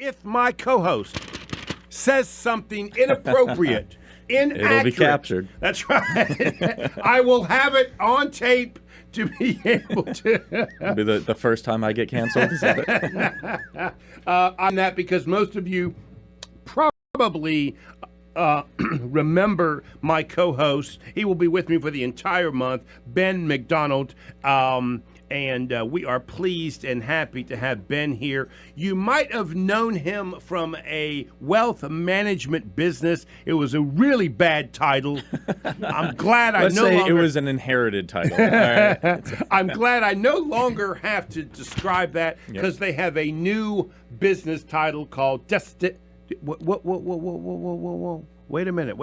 if my co-host says something inappropriate, inaccurate, it'll be captured. That's right. I will have it on tape to be able to. It'll be the first time I get canceled. Is that it? On that, because most of you probably remember my co-host. He will be with me for the entire month, Ben Macdonald. And we are pleased and happy to have Ben here. You might have known him from a wealth management business. It was a really bad title. I'm glad Let's say it was an inherited title. All right. I'm glad I no longer have to describe that because they have a new business title called Whoa. Wait a minute.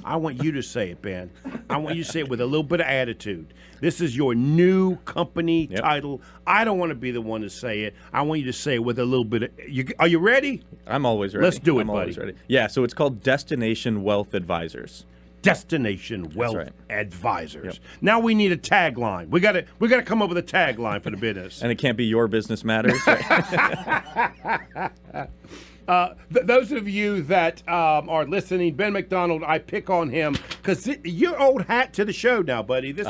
I want you to say it, Ben. I want you to say it with a little bit of attitude. This is your new company title. I don't want to be the one to say it. I want you to say it with a little bit of... Are you ready? I'm always ready. Let's do it, I'm buddy. Always ready. Yeah, so it's called Destination Wealth Advisors. Destination Wealth Advisors. Now we need a tagline. We got to come up with a tagline for the business. And it can't be Your Business Matters. Those of you that are listening, Ben Macdonald, I pick on him because you're old hat to the show now, buddy. This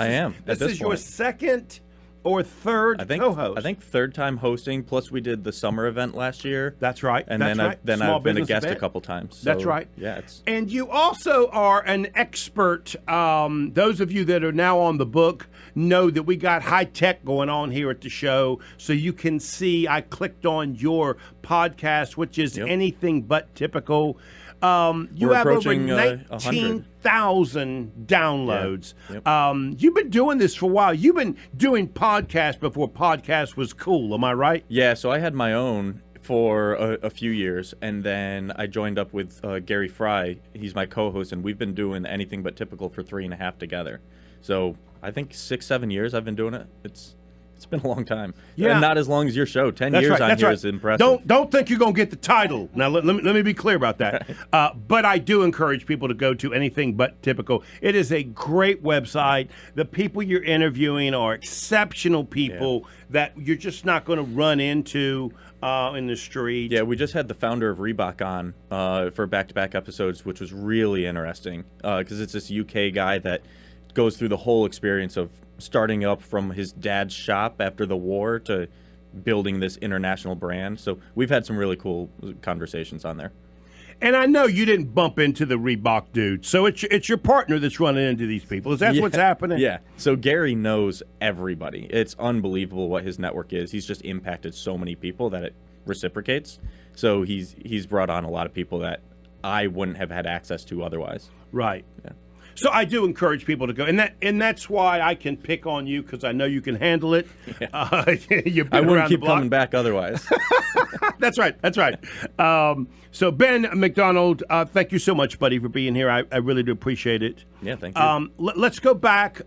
is your second or third co-host. I think third time hosting, plus we did the summer event last year. That's right. And then I've been a guest a couple times. So, that's right. Yeah. And you also are an expert. Those of you that are now on the book know that we got high tech going on here at the show. So you can see I clicked on your podcast, which is Anything But Typical. You have over 19,000 downloads. You've been doing this for a while. You've been doing podcasts before podcast was cool. Am I right? Yeah, so I had my own for a few years, and then I joined up with Gary Fry. He's my co-host, and we've been doing Anything But Typical for 3.5 together. So I think 6-7 years I've been doing it. It's been a long time. Yeah. And not as long as your show. 10 years on here is impressive. Don't think you're going to get the title. Now, let me be clear about that. But I do encourage people to go to Anything But Typical. It is a great website. The people you're interviewing are exceptional people that you're just not going to run into in the street. Yeah, we just had the founder of Reebok on for back-to-back episodes, which was really interesting because it's this UK guy that goes through the whole experience of starting up from his dad's shop after the war to building this international brand. So we've had some really cool conversations on there. And I know you didn't bump into the Reebok dude, so it's your partner that's running into these people. Is that what's happening? Yeah. So Gary knows everybody. It's unbelievable what his network is. He's just impacted so many people that it reciprocates. So he's brought on a lot of people that I wouldn't have had access to otherwise. Right. Yeah. So I do encourage people to go, and that's why I can pick on you because I know you can handle it. Yeah. I wouldn't keep coming back otherwise. That's right. So Ben Macdonald, thank you so much, buddy, for being here. I really do appreciate it. Yeah, thank you. Let's go back.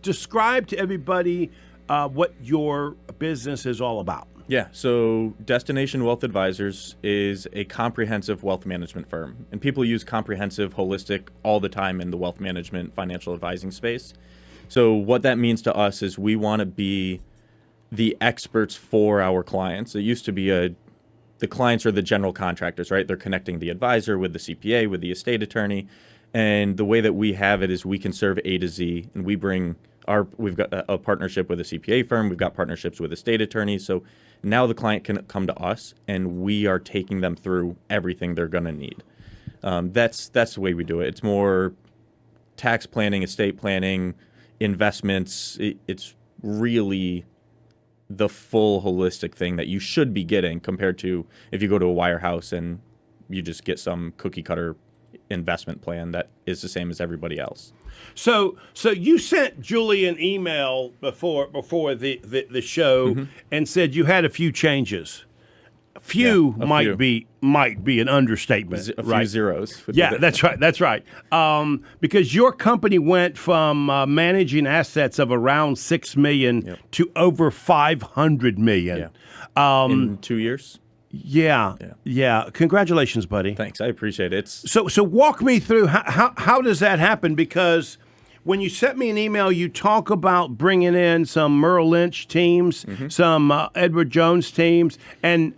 Describe to everybody what your business is all about. Yeah, so Destination Wealth Advisors is a comprehensive wealth management firm. And people use comprehensive, holistic all the time in the wealth management, financial advising space. So what that means to us is we want to be the experts for our clients. It used to be the clients are the general contractors, right? They're connecting the advisor with the CPA, with the estate attorney. And the way that we have it is we can serve A to Z, and we've got a partnership with a CPA firm. We've got partnerships with estate attorneys. So now the client can come to us, and we are taking them through everything they're going to need. That's the way we do it. It's more tax planning, estate planning, investments. It's really the full holistic thing that you should be getting compared to if you go to a wirehouse and you just get some cookie cutter investment plan that is the same as everybody else. So you sent Julie an email before the show and said you had a few changes. Few might be an understatement. A few zeros. Yeah, that's right. Because your company went from managing assets of around $6 million to over $500 million. In 2 years. Yeah. Congratulations, buddy. Thanks. I appreciate it. So walk me through how does that happen? Because when you sent me an email, you talk about bringing in some Merrill Lynch teams, some Edward Jones teams, and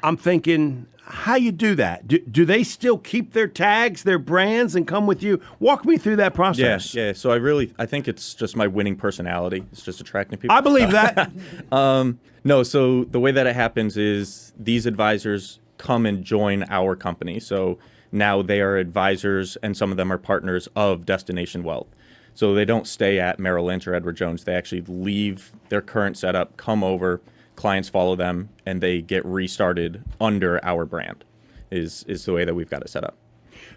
I'm thinking, how you do that? Do they still keep their tags, their brands, and come with you? Walk me through that process. Yeah. So I think it's just my winning personality. It's just attracting people. I believe that. No, so the way that it happens is these advisors come and join our company. So now they are advisors, and some of them are partners of Destination Wealth. So they don't stay at Merrill Lynch or Edward Jones. They actually leave their current setup, come over, clients follow them, and they get restarted under our brand is the way that we've got it set up.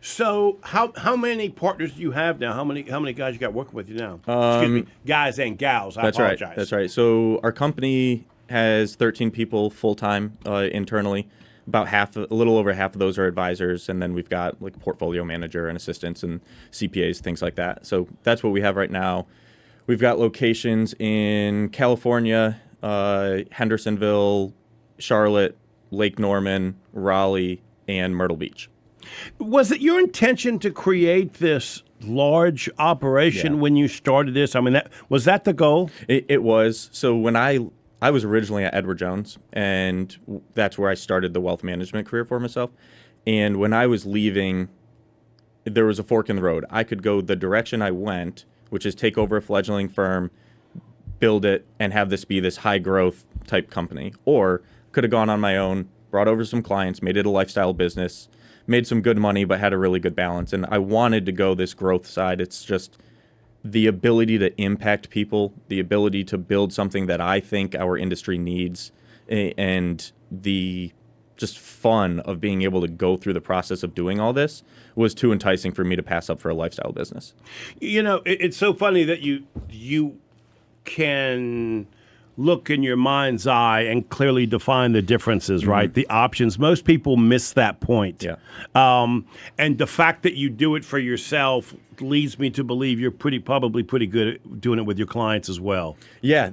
So how many partners do you have now? How many guys you got working with you now? Excuse me, guys and gals. I apologize. That's right. So our company has 13 people full-time internally. About a little over half of those are advisors, and then we've got like a portfolio manager and assistants and CPAs, things like that. So that's what we have right now. We've got locations in California, Hendersonville, Charlotte, Lake Norman, Raleigh, and Myrtle Beach. Was it your intention to create this large operation when you started this? I mean, was that the goal? It was. So when I was originally at Edward Jones, and that's where I started the wealth management career for myself. And when I was leaving, there was a fork in the road. I could go the direction I went, which is take over a fledgling firm, build it, and have this be this high growth type company. Or could have gone on my own, brought over some clients, made it a lifestyle business, made some good money, but had a really good balance. And I wanted to go this growth side. It's just the ability to impact people, the ability to build something that I think our industry needs, and the just fun of being able to go through the process of doing all this was too enticing for me to pass up for a lifestyle business. You know, it's so funny that you can look in your mind's eye and clearly define the differences, right? The options. Most people miss that point. Yeah. And the fact that you do it for yourself leads me to believe you're probably pretty good at doing it with your clients as well. Yeah,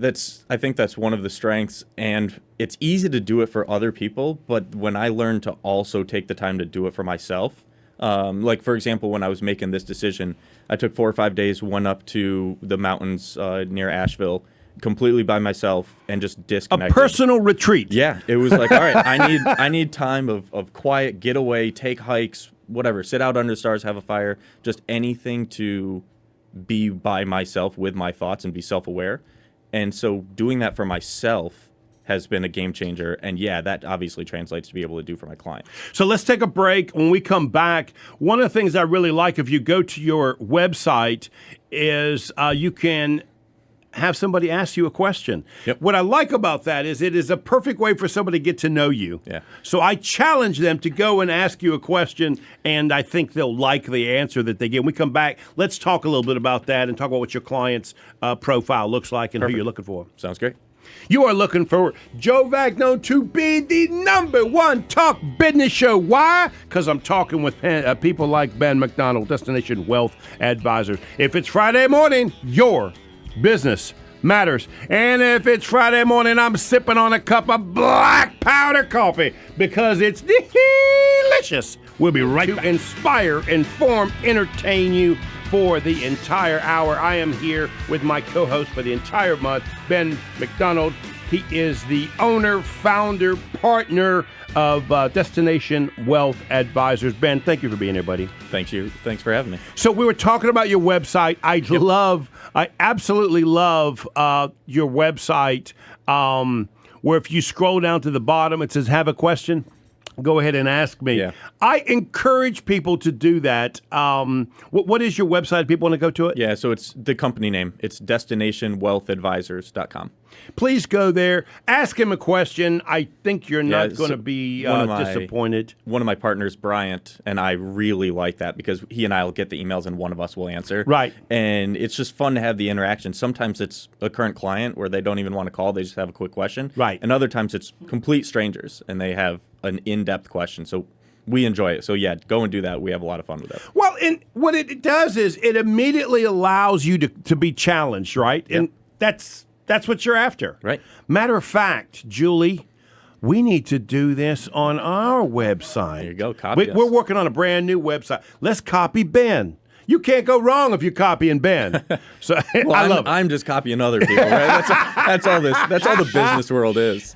I think that's one of the strengths, and it's easy to do it for other people, but when I learned to also take the time to do it for myself, like for example, when I was making this decision, I took 4 or 5 days, went up to the mountains near Asheville, completely by myself, and just disconnected. A personal retreat. Yeah, it was like, all right, I need time of quiet, get away, take hikes, whatever, sit out under the stars, have a fire, just anything to be by myself with my thoughts and be self-aware. And so doing that for myself has been a game changer. And yeah, that obviously translates to be able to do for my client. So let's take a break. When we come back, one of the things I really like, if you go to your website, is you can have somebody ask you a question. Yep. What I like about that is it is a perfect way for somebody to get to know you. Yeah. So I challenge them to go and ask you a question, and I think they'll like the answer that they get. When we come back, let's talk a little bit about that and talk about what your client's profile looks like and Perfect. who you're looking for. Sounds great. You are looking for Joe Vagnone to be the #1 talk business show. Why? Because I'm talking with people like Ben Macdonald, Destination Wealth Advisors. If it's Friday morning, your business matters. And if it's Friday morning, I'm sipping on a cup of black powder coffee because it's delicious. We'll be right back. To inspire, inform, entertain you for the entire hour. I am here with my co-host for the entire month, Ben Macdonald. He is the owner, founder, partner of Destination Wealth Advisors. Ben, thank you for being here, buddy. Thanks for having me. So we were talking about your website. I absolutely love your website, where if you scroll down to the bottom, it says, have a question. Go ahead and ask me. Yeah. I encourage people to do that. What is your website? People want to go to it? Yeah, so it's the company name. It's destinationwealthadvisors.com. Please go there. Ask him a question. I think you're not going to be disappointed. One of my partners, Bryant, and I really like that because he and I will get the emails and one of us will answer. Right. And it's just fun to have the interaction. Sometimes it's a current client where they don't even want to call. They just have a quick question. Right. And other times it's complete strangers and they have an in-depth question. So we enjoy it. So yeah, go and do that. We have a lot of fun with it. Well, and what it does is it immediately allows you to be challenged, right? Yep. And that's what you're after. Right. Matter of fact, Julie, we need to do this on our website. There you go. Copy us. We're working on a brand new website. Let's copy Ben. you can't go wrong if you're copying Ben. So Well, I love it. I'm just copying other people, right? That's all this. That's all the business world is.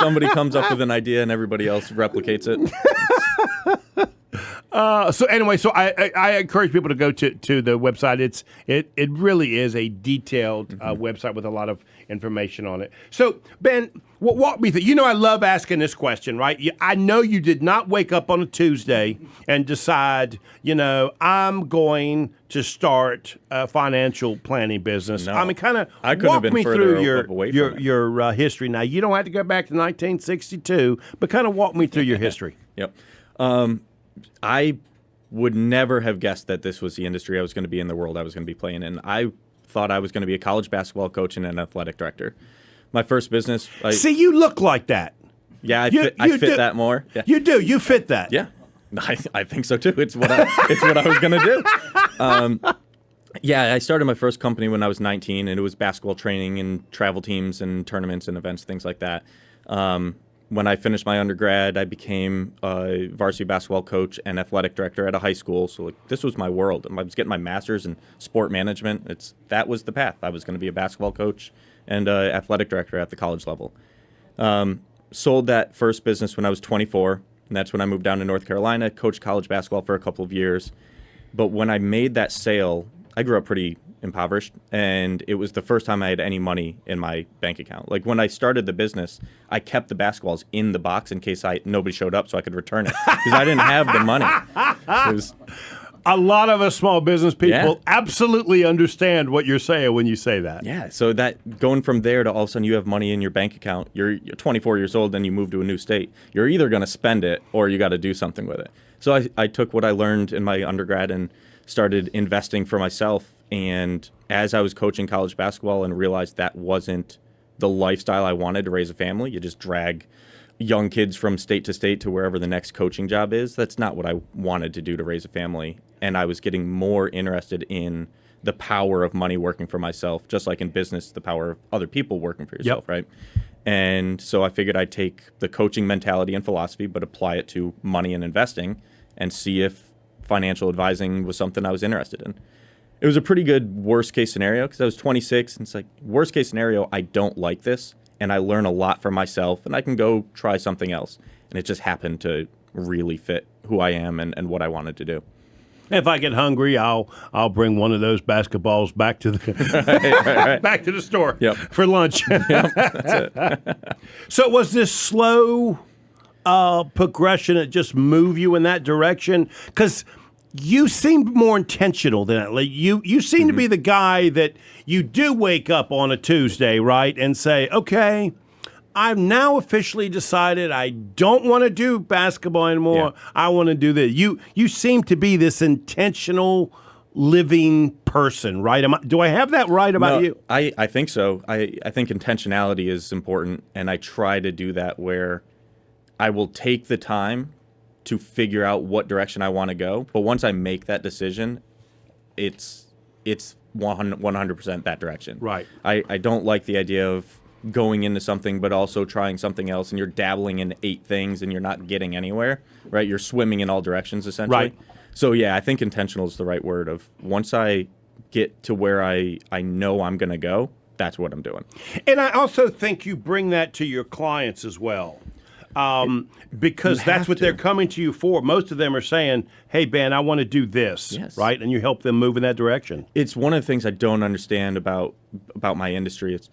Somebody comes up with an idea and everybody else replicates it. So anyway, so I encourage people to go to the website. It really is a detailed website with a lot of information on it. So Ben, walk me through. You know, I love asking this question, right? I know you did not wake up on a Tuesday and decide, you know, I'm going to start a financial planning business. No. I mean, kind of I couldn't walk have been me further through away from it. your history. Now, you don't have to go back to 1962, but kind of walk me through your history. Yep. I would never have guessed that this was the industry I was going to be in, the world I was going to be playing in. I thought I was going to be a college basketball coach and an athletic director. My first business. See, you look like that. Yeah, I You fit do. that more. Yeah. You do. You fit that. Yeah, I think so too. It's what I was gonna do. Yeah, I started my first company when I was 19, and it was basketball training and travel teams and tournaments and events, things like that. When I finished my undergrad, I became a varsity basketball coach and athletic director at a high school. So this was my world. I was getting my master's in sport management. That was the path. I was going to be a basketball coach and athletic director at the college level. Sold that first business when I was 24, and that's when I moved down to North Carolina, coached college basketball for a couple of years. But when I made that sale, I grew up pretty impoverished, and it was the first time I had any money in my bank account. Like when I started the business, I kept the basketballs in the box in case nobody showed up so I could return it because I didn't have the money. A lot of us small business people Yeah. absolutely understand what you're saying when you say that. Yeah, so that going from there to all of a sudden you have money in your bank account, you're 24 years old and you move to a new state, you're either going to spend it or you got to do something with it. So I took what I learned in my undergrad and started investing for myself. And as I was coaching college basketball and realized that wasn't the lifestyle I wanted to raise a family, you just drag young kids from state to state to wherever the next coaching job is. That's not what I wanted to do to raise a family. And I was getting more interested in the power of money working for myself, just like in business, the power of other people working for yourself, Yep. right? And so I figured I'd take the coaching mentality and philosophy, but apply it to money and investing and see if financial advising was something I was interested in. It was a pretty good worst case scenario because I was 26 and it's like worst case scenario, I don't like this and I learn a lot for myself and I can go try something else. And it just happened to really fit who I am and what I wanted to do. If I get hungry, I'll bring one of those basketballs back to the Right. back to the store Yep. for lunch. That's it. So was this slow progression that just move you in that direction? Because you seemed more intentional than that. Like you seem to be the guy that you do wake up on a Tuesday, right, and say, okay, I've now officially decided I don't want to do basketball anymore. Yeah. I want to do this. You seem to be this intentional living person, right? Do I have that right about you? I think so. I think intentionality is important, and I try to do that where I will take the time to figure out what direction I want to go. But once I make that decision, it's 100% that direction. Right. I don't like the idea of going into something but also trying something else and you're dabbling in 8 things and you're not getting anywhere, right? You're swimming in all directions essentially. Right. So yeah, I think intentional is the right word of once I get to where I know I'm going to go, that's what I'm doing. And I also think you bring that to your clients as well. Because that's what they're coming to you for. Most of them are saying, hey, Ben, I want to do this, Yes. right? And you help them move in that direction. It's one of the things I don't understand about my industry. It's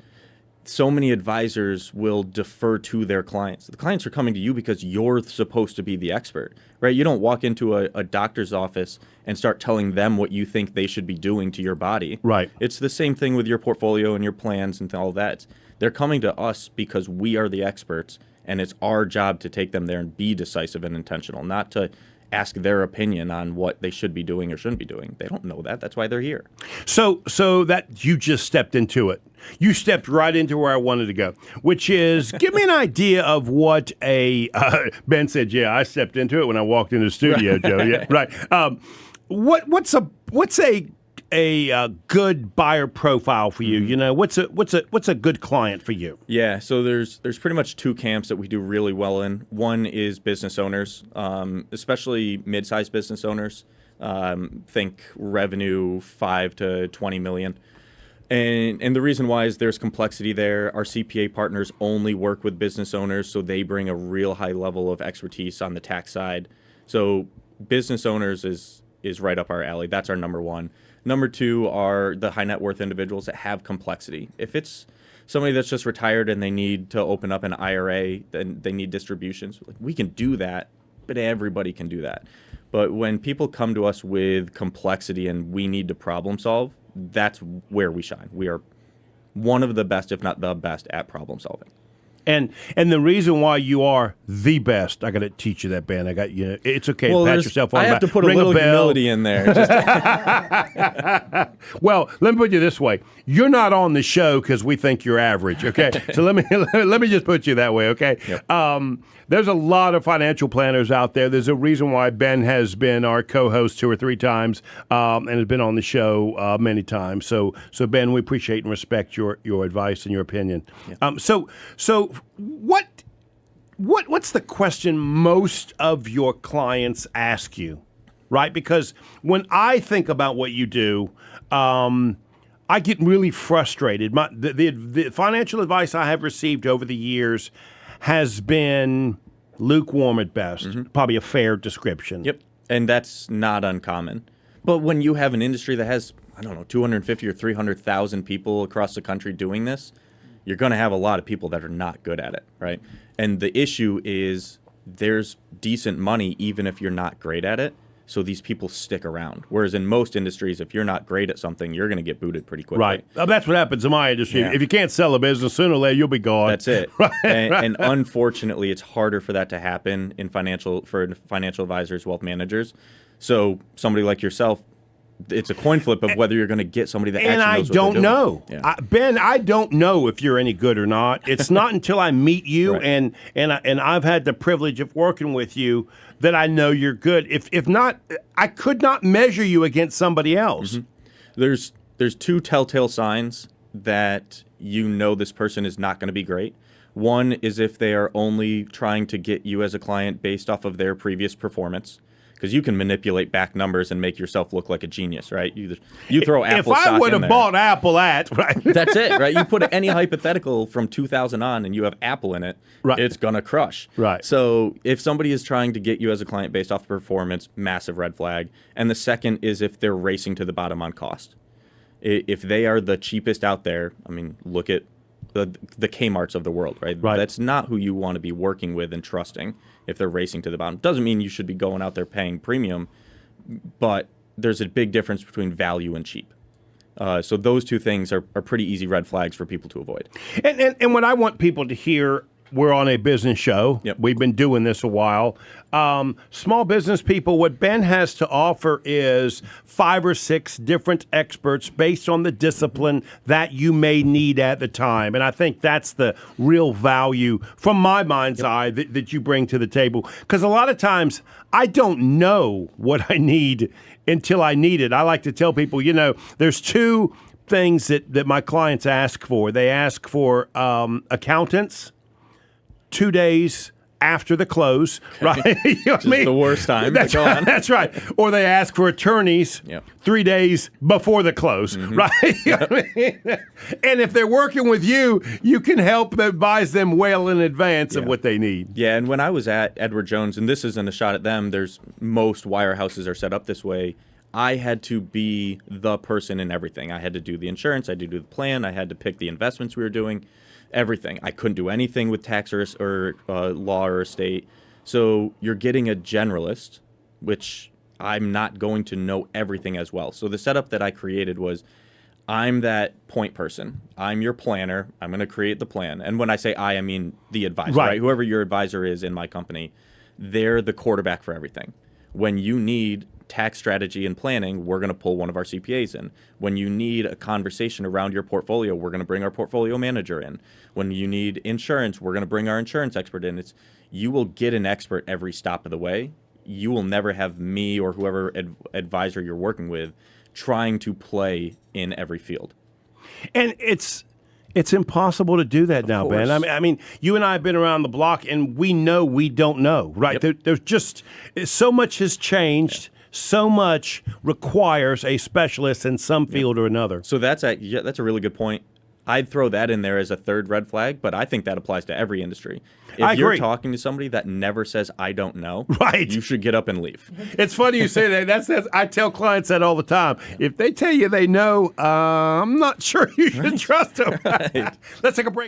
so many advisors will defer to their clients. The clients are coming to you because you're supposed to be the expert, right? You don't walk into a doctor's office and start telling them what you think they should be doing to your body. Right. It's the same thing with your portfolio and your plans and all that. They're coming to us because we are the experts, and it's our job to take them there and be decisive and intentional, not to ask their opinion on what they should be doing or shouldn't be doing. They don't know that. That's why they're here. So that you just stepped into it. You stepped right into where I wanted to go, which is give me an idea of what Ben said. Yeah, I stepped into it when I walked into the studio, Joe. Yeah, right. What's a good buyer profile for you? You know, what's a good client for you? Yeah, so there's pretty much 2 camps that we do really well in. One is business owners, especially mid-sized business owners. Think revenue 5 to 20 million. And the reason why is there's complexity there. Our CPA partners only work with business owners, so they bring a real high level of expertise on the tax side. So business owners is right up our alley. That's our number one. Number two are the high net worth individuals that have complexity. If it's somebody that's just retired and they need to open up an IRA, then they need distributions. We can do that, but everybody can do that. But when people come to us with complexity and we need to problem solve, that's where we shine. We are one of the best, if not the best, at problem solving. And the reason why you are the best, I got to teach you that, Ben. I got you. It's okay to pat yourself on the back. I have to put a little humility in there. Well, let me put you this way: you're not on the show because we think you're average. Okay, so let me just put you that way. Okay. Yep. There's a lot of financial planners out there. There's a reason why Ben has been our co-host 2 or 3 times and has been on the show many times. So Ben, we appreciate and respect your advice and your opinion. Yeah. So what's the question most of your clients ask you, right? Because when I think about what you do, I get really frustrated. The financial advice I have received over the years has been lukewarm at best, probably a fair description. Yep, and that's not uncommon. But when you have an industry that has, 250 or 300,000 people across the country doing this, you're going to have a lot of people that are not good at it, right? And the issue is there's decent money even if you're not great at it. So these people stick around. Whereas in most industries, if you're not great at something, you're going to get booted pretty quickly. Right. That's what happens in my industry. Yeah. If you can't sell a business, sooner or later, you'll be gone. That's it. Right. And unfortunately, it's harder for that to happen for financial advisors, wealth managers. So somebody like yourself, it's a coin flip of whether you're going to get somebody that actually knows what they're doing. And I don't know. Yeah. Ben, I don't know if you're any good or not. It's not until I meet you right. and I've had the privilege of working with you that I know you're good. If not, I could not measure you against somebody else. Mm-hmm. There's 2 telltale signs that you know this person is not going to be great. One is if they are only trying to get you as a client based off of their previous performance. Because you can manipulate back numbers and make yourself look like a genius, right? You throw Apple stock in there. If I would have bought Apple right? That's it, right? You put any hypothetical from 2000 on and you have Apple in it, right. It's going to crush. Right. So if somebody is trying to get you as a client based off performance, massive red flag. And the second is if they're racing to the bottom on cost. If they are the cheapest out there, look at the Kmarts of the world, right? That's not who you want to be working with and trusting if they're racing to the bottom. Doesn't mean you should be going out there paying premium, but there's a big difference between value and cheap. So those 2 things are pretty easy red flags for people to avoid. And what I want people to hear, we're on a business show. Yep. We've been doing this a while. Small business people, what Ben has to offer is 5 or 6 different experts based on the discipline that you may need at the time. And I think that's the real value from my mind's eye that you bring to the table. Because a lot of times I don't know what I need until I need it. I like to tell people, there's 2 things that my clients ask for. They ask for accountants 2 days after the close, right? You know what I mean? The worst time. That's right. That's right. Or they ask for attorneys 3 days before the close, right? You know what I mean? And if they're working with you, you can help advise them well in advance of what they need. Yeah, and when I was at Edward Jones, and this isn't a shot at them, most wirehouses are set up this way. I had to be the person in everything. I had to do the insurance, I had to do the plan, I had to pick the investments we were doing. Everything. I couldn't do anything with tax or law or estate. So you're getting a generalist, which I'm not going to know everything as well. So the setup that I created was I'm that point person. I'm your planner. I'm going to create the plan. And when I say I mean the advisor, right? Whoever your advisor is in my company, they're the quarterback for everything. When you need tax strategy and planning, we're going to pull one of our CPAs in. When you need a conversation around your portfolio, we're going to bring our portfolio manager in. When you need insurance, we're going to bring our insurance expert in. You will get an expert every stop of the way. You will never have me or whoever advisor you're working with trying to play in every field. And it's impossible to do that now, Ben. I mean, you and I have been around the block, and we know we don't know, right? Yep. There's just so much has changed. so much requires a specialist in some field or another. So that's a really good point. I'd throw that in there as a third red flag, but I think that applies to every industry. If you're talking to somebody that never says, I don't know, right, you should get up and leave. It's funny you say that. That's I tell clients that all the time. If they tell you they know, I'm not sure you should trust them. Let's take a break.